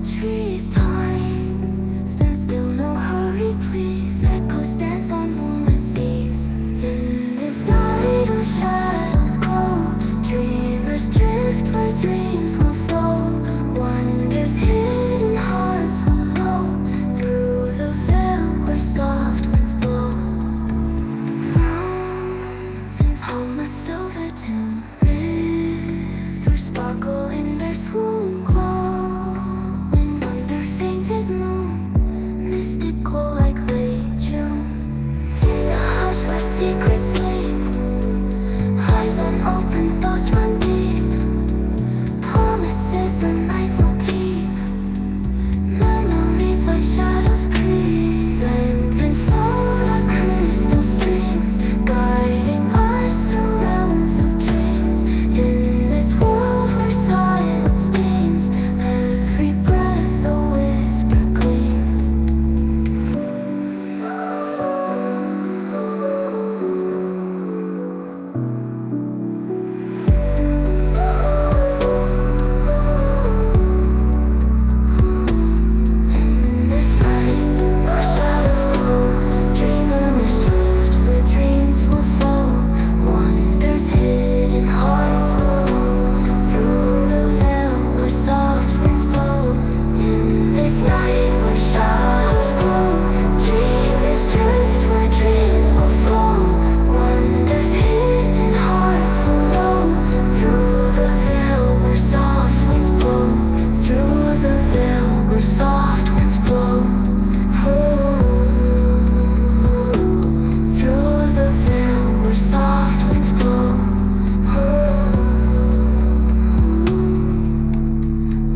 trees. Time stands still, no hurry, please. Echoes dance on moonlit seas. In this night where shadows grow, dreamers drift where dreams will flow. Wonders hidden hearts will know, through the veil where soft winds blow. Mountains hum a silver tune, rivers sparkle in their swoon, glowing under fainted moon, mystical like late June. In the hush where secrets sleep, eyes unopened, thoughts run deep. Promises the night will keep, memories like shadows creep. Lanterns float on crystal streams, guiding us through realms of dreams. In this world where silence stings, every breath a whisper gleams. In this night where shadows glow, dreamers drift where dreams will flow. Wonders hidden hearts will know, through the veil where soft winds blow. In this night where shadows glow, dreamers drift where dreams will flow. Wonders hidden hearts will know, through the veil where soft winds blow. Through the veil where soft winds blow. Through the veil where soft winds blow.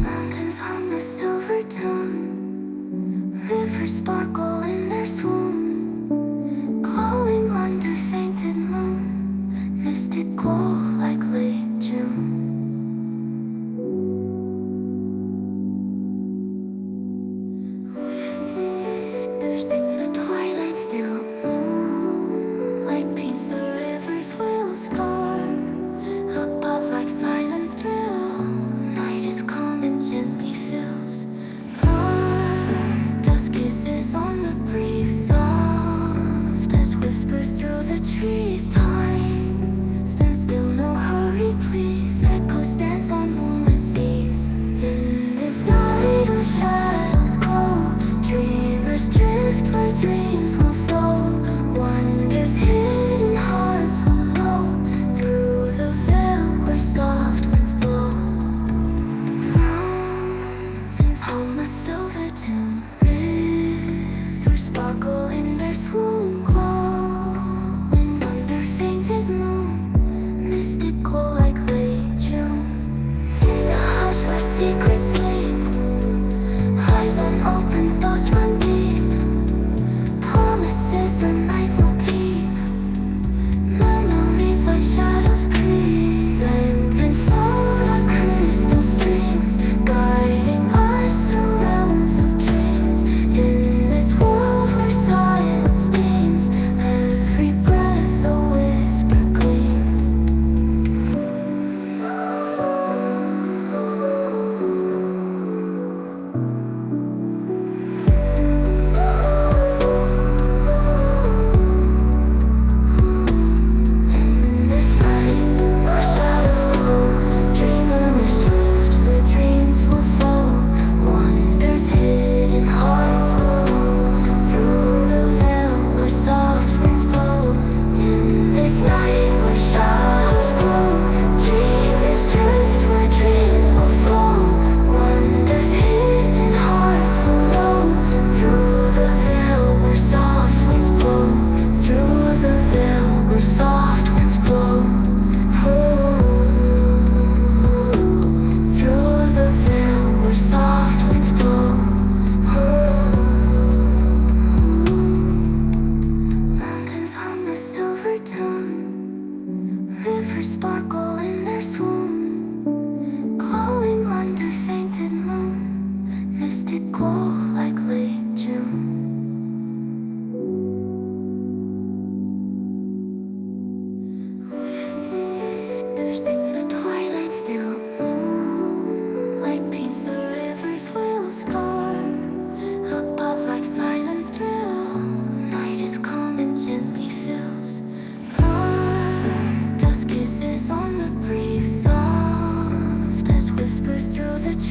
Mountains hum a silver tune, rivers sparkle in their swoon, glowing under fainted moon, mystical like late June. Whispers in the twilight still, moonlight paints the river's wheels. Far above like silent thrill, night is calm and gently fills. Dark as kisses on the breeze, soft as whispers through the trees. Time stands still, no hurry, please. Echoes dance on moonlit seas. In this night where shadows grow, dreamers drift where dreams will flow. Wonders hidden hearts will know, through the veil where soft winds blow. Mountains hum a silver tune, rivers sparkle in their swoon, glowing under fainted moon, mystical like late June. In the hush where secrets sleep, eyes unopened, thoughts run deep. Promises the night will keep, memories like shadows creep. Lanterns float on crystal streams, guiding us through realms of dreams. In this world where silence stings, every breath a whisper gleams. In this night where shadows glow, dreamers drift where dreams will flow. Wonders hidden hearts will know, through the veil where soft winds blow. In this night where shadows glow, dreamers drift where dreams will flow. Wonders hidden hearts will know, through the veil where soft winds blow. Through the veil where soft winds blow. Through the veil where soft winds blow. Mountains hum a silver tune, rivers sparkle in their swoon, glowing under fainted moon, mystical like late June. Whispers in the twilight still, moonlight paints the river's wheels.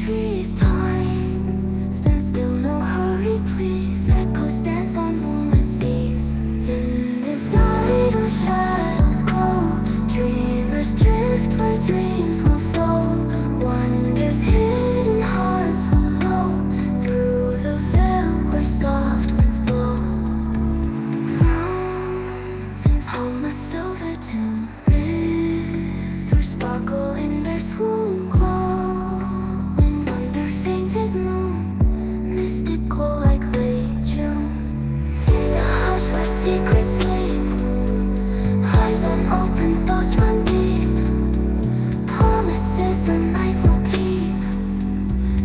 trees. Time stands still, no hurry, please. Echoes dance on moonlit seas. In this night where shadows grow, dreamers drift where dreams will flow. Wonders hidden hearts will know through the veil where soft winds blow. Mountains hum a silver tune, rivers sparkle in their swoon, glowing under fainted moon, mystical like late June. In the hush where secrets sleep, eyes unopened, thoughts run deep. Promises the night will keep,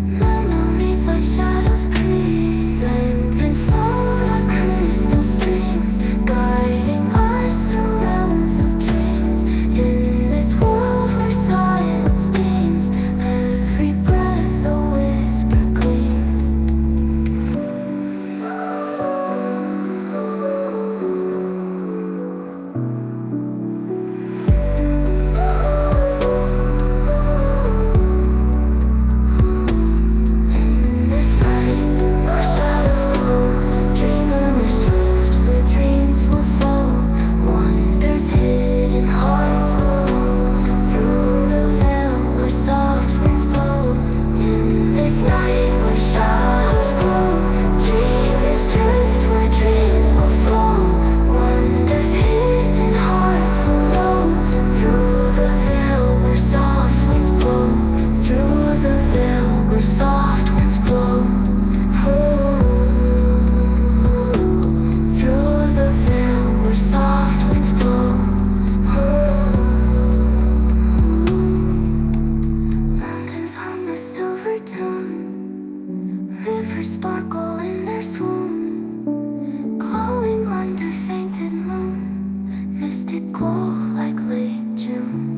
memories like shadows creep. Lenten float on crystal streams, guiding us through realms of dreams. In this world where silence stings, every breath a whisper gleams. In this night where shadows grow, dreamers drift where dreams will flow. Wonders hidden hearts will know through the veil where soft winds blow. In this night where shadows grow, dreamers drift where dreams will flow. Wonders hidden hearts will know through the veil where soft winds blow. Through the veil where soft winds blow. Through the veil where soft winds blow. Mountains hum a silver tune, rivers sparkle in their swoon, glowing under fainted moon, mystical like late June.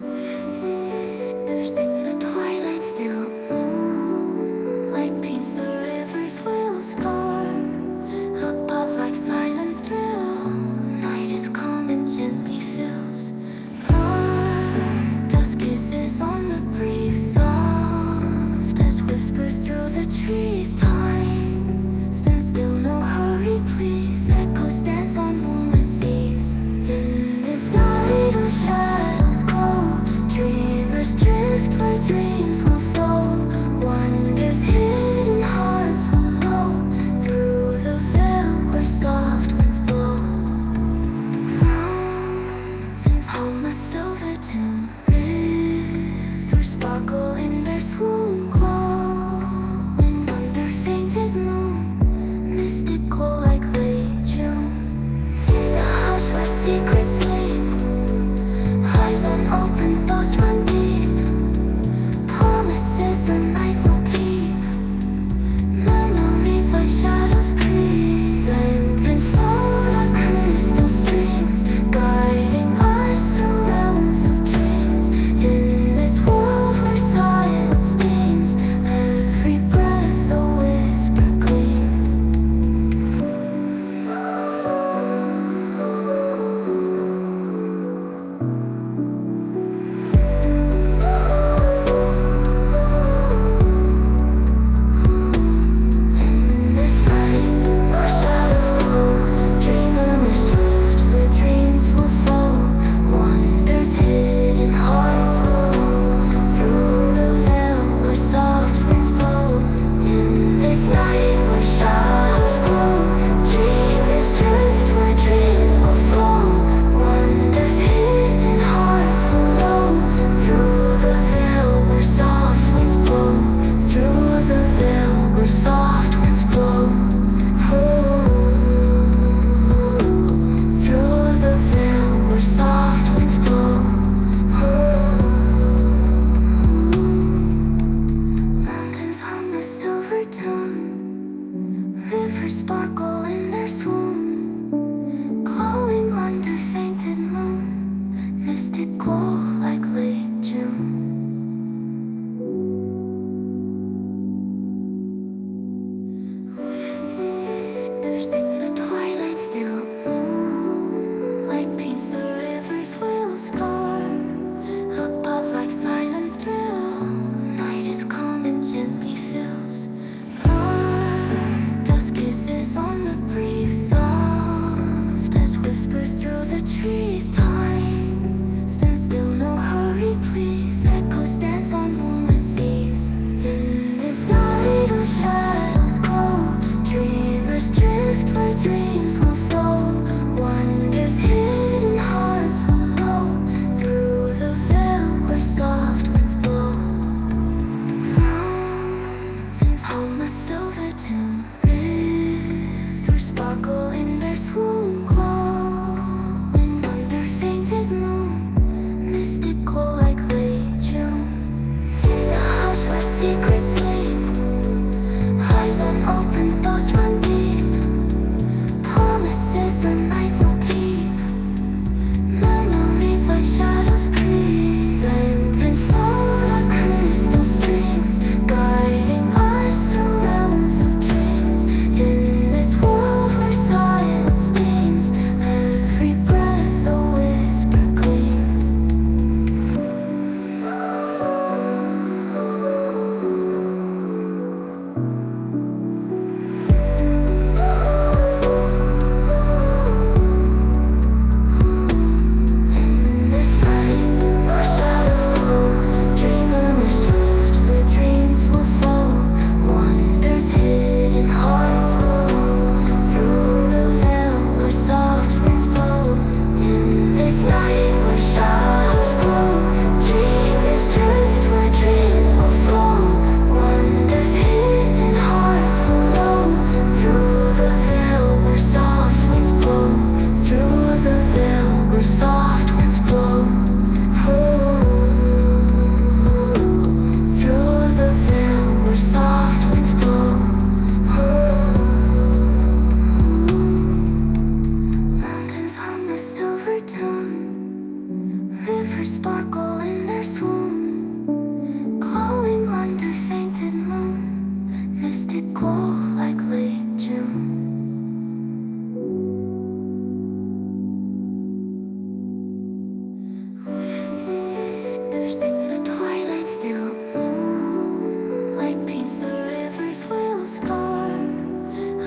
Whispers in the twilight still, moonlight paints the river's wheel scar. Above like silent thrill, night is calm and gently fills. Dust kisses on the breeze, soft as whispers through the trees. Time stands still, no hurry, please. Echoes dance on moonlit seas. In this night where shadows grow, dreamers drift where dreams will flow. Wonders hidden hearts will know through the veil where soft winds blow. Mountains hum a silver tune, rivers sparkle in their swoon, glowing under fainted moon, mystical like late June. In the hush where secrets sleep, eyes unopened, thoughts run deep. Promises the night will keep, memories like shadows creep. Lenten float on crystal streams, guiding us through realms of dreams. In this world where silence stings, every breath a whisper gleams. trees. Time stands still, no hurry, please. Echoes dance on moonlit seas. In this night where shadows grow, dreamers drift where dreams will flow. Wonders hidden hearts will know, through the veil where soft winds blow. Mountains hum a silver tune, rivers sparkle in their swoon, glowing under fainted moon, mystical like late June. In the house where secrets sleep, eyes unopened, thoughts run deep. Promises the night will keep, memories like shadows creep. Lenten float on crystal streams, guiding us through realms of dreams. In this world where silence stings, every breath a whisper gleams. In this night where shadows grow, dreamers drift where dreams will flow. Wonders hidden hearts will know, through the veil where soft winds blow. In this night where shadows grow, dreamers drift where dreams will flow. Wonders hidden hearts will know, through the veil where soft winds blow. Through the veil where soft winds blow. Through the veil where soft winds blow. Mountains hum a silver tune, rivers sparkle in their swoon, glowing under fainted moon, mystical like late June. Whispers in the twilight still, moonlight paints the river's wheels. Star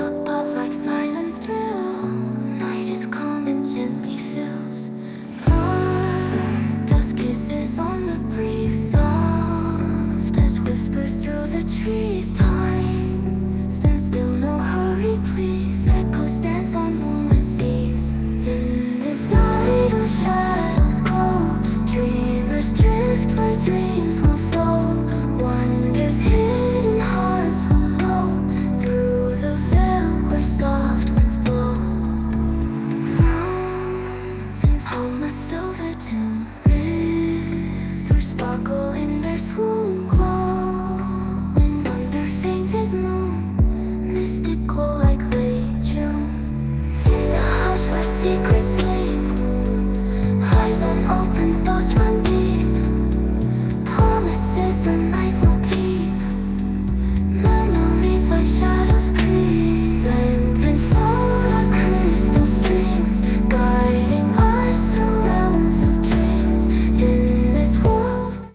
above like silent thrill, night is calm and gently fills. Dust kisses on the breeze, soft as whispers through the trees. Time stands still, no hurry, please. Echoes dance on moonlit seas. In this night where shadows grow, dreamers drift where dreams will flow. Wonders hidden hearts will know, through the veil where soft winds blow. Mountains hum a silver tune, rivers sparkle in their swoon, glowing under fainted moon, mystical like late June. In the house where secrets